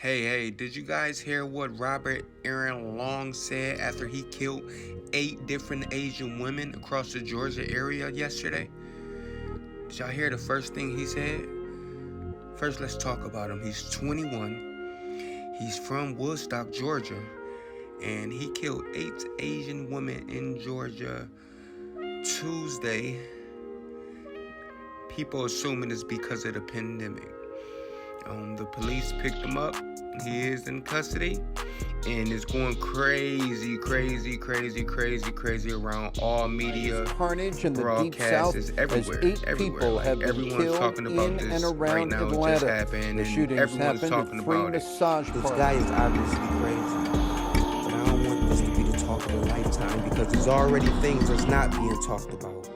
Hey, did you guys hear what Robert Aaron Long said after he killed 8 different Asian women across the Georgia area yesterday? Did y'all hear the first thing he said? First, let's talk about him. He's 21. He's from Woodstock, Georgia. And he killed 8 Asian women in Georgia Tuesday. People assuming it's because of the pandemic. The police picked him up. He is in custody and it's going crazy around all media. Carnage in the Deep South is everywhere. As 8 people have been everyone's killed talking about in this and around right now. Atlanta. It just happened, the shootings everyone's happened talking at 3 about massage This parlors. guy is obviously crazy, but I don't want this to be the talk of a lifetime because there's already things that's not being talked about.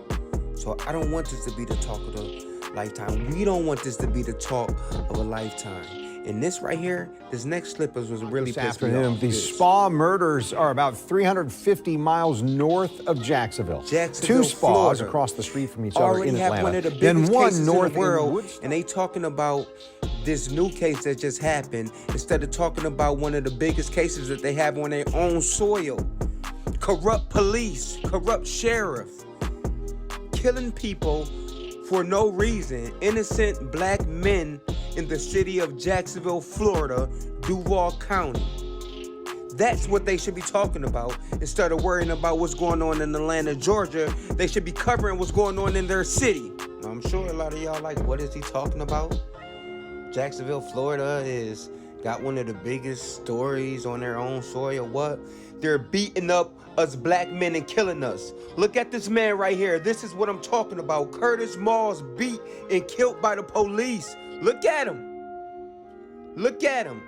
So I don't want this to be the talk of the lifetime. We don't want this to be the talk of a lifetime. And this right here, this next clip was really pissed me off. The Spa murders are about 350 miles north of Jacksonville. Two spas Florida, across the street from each other already in have Atlanta. one of the Then biggest one cases north in the world, Woodstock. and they talking about this new case that just happened instead of talking about one of the biggest cases that they have on their own soil. Corrupt police, corrupt sheriff, killing people for no reason. Innocent black men in the city of Jacksonville, Florida, Duval County. That's what they should be talking about instead of worrying about what's going on in Atlanta, Georgia. They should be covering what's going on in their city. I'm sure a lot of y'all like, what is he talking about? Jacksonville, Florida is got one of the biggest stories on their own soil. What? They're beating up us black men and killing us. Look at this man right here. This is what I'm talking about. Curtis Moss beat and killed by the police. Look at him. Look at him.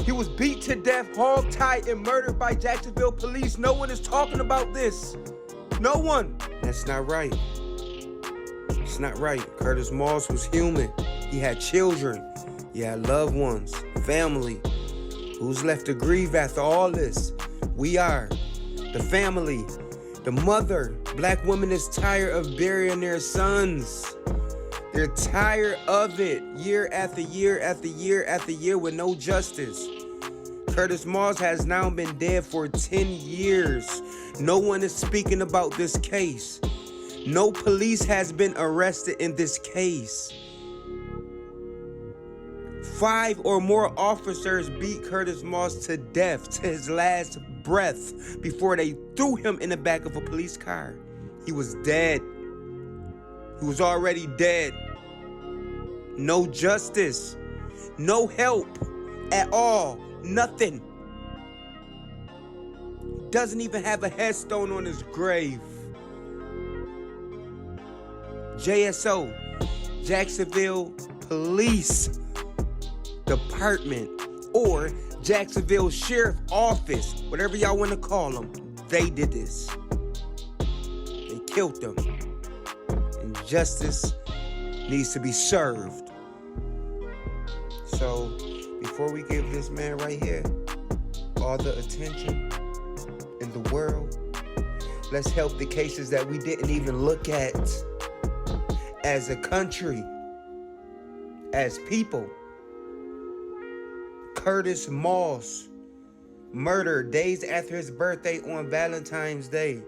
He was beat to death, hog-tied, and murdered by Jacksonville police. No one is talking about this. No one. That's not right. It's not right. Curtis Moss was human. He had children. He had loved ones, family. Who's left to grieve after all this? We are. The family. The mother. Black woman is tired of burying their sons. They're tired of it. Year after year after year after year with no justice. Curtis Moss has now been dead for 10 years. No one is speaking about this case. No police has been arrested in this case. 5 or more officers beat Curtis Moss to death, to his last breath, before they threw him in the back of a police car. He was dead. He was already dead. No justice. No help at all. Nothing. Doesn't even have a headstone on his grave. JSO, Jacksonville Police Department, or Jacksonville Sheriff Office, whatever y'all want to call them, they did this. They killed them. And justice needs to be served. So, before we give this man right here all the attention in the world, let's help the cases that we didn't even look at as a country, as people. Curtis Moss, murdered days after his birthday on Valentine's Day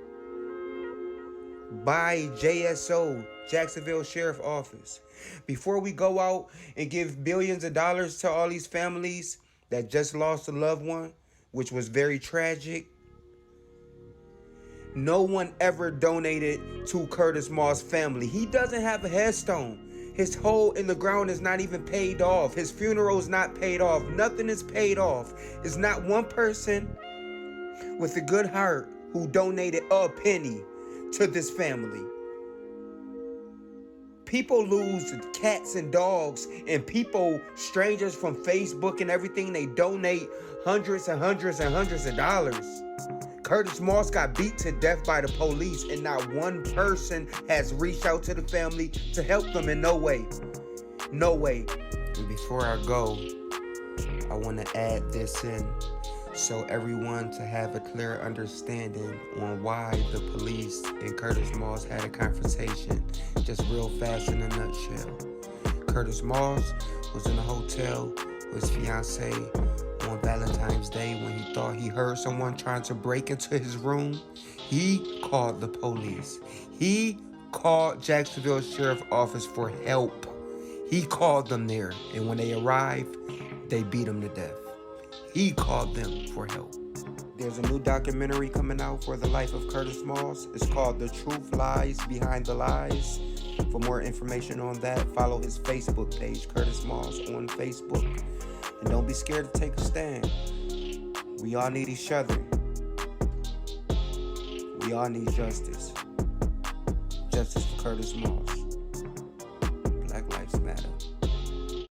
by JSO, Jacksonville Sheriff Office. Before we go out and give billions of dollars to all these families that just lost a loved one, which was very tragic, no one ever donated to Curtis Moss' family. He doesn't have a headstone. His hole in the ground is not even paid off. His funeral is not paid off. Nothing is paid off. There's not one person with a good heart who donated a penny to this family. People lose cats and dogs, and people, strangers from Facebook and everything, they donate hundreds and hundreds and hundreds of dollars. Curtis Moss got beat to death by the police, and not one person has reached out to the family to help them in no way. No way. And before I go, I want to add this in so everyone to have a clear understanding on why the police and Curtis Moss had a confrontation. Just real fast in a nutshell. Curtis Moss was in a hotel with his fiancée on Valentine's Day when he thought he heard someone trying to break into his room, he called the police. He called Jacksonville Sheriff's Office for help. He called them there, and when they arrived, they beat him to death. He called them for help. There's a new documentary coming out for the life of Curtis Moss. It's called The Truth Lies Behind the Lies. For more information on that, follow his Facebook page, Curtis Moss, on Facebook. And don't be scared to take a stand. We all need each other. We all need justice. Justice for Curtis Moss.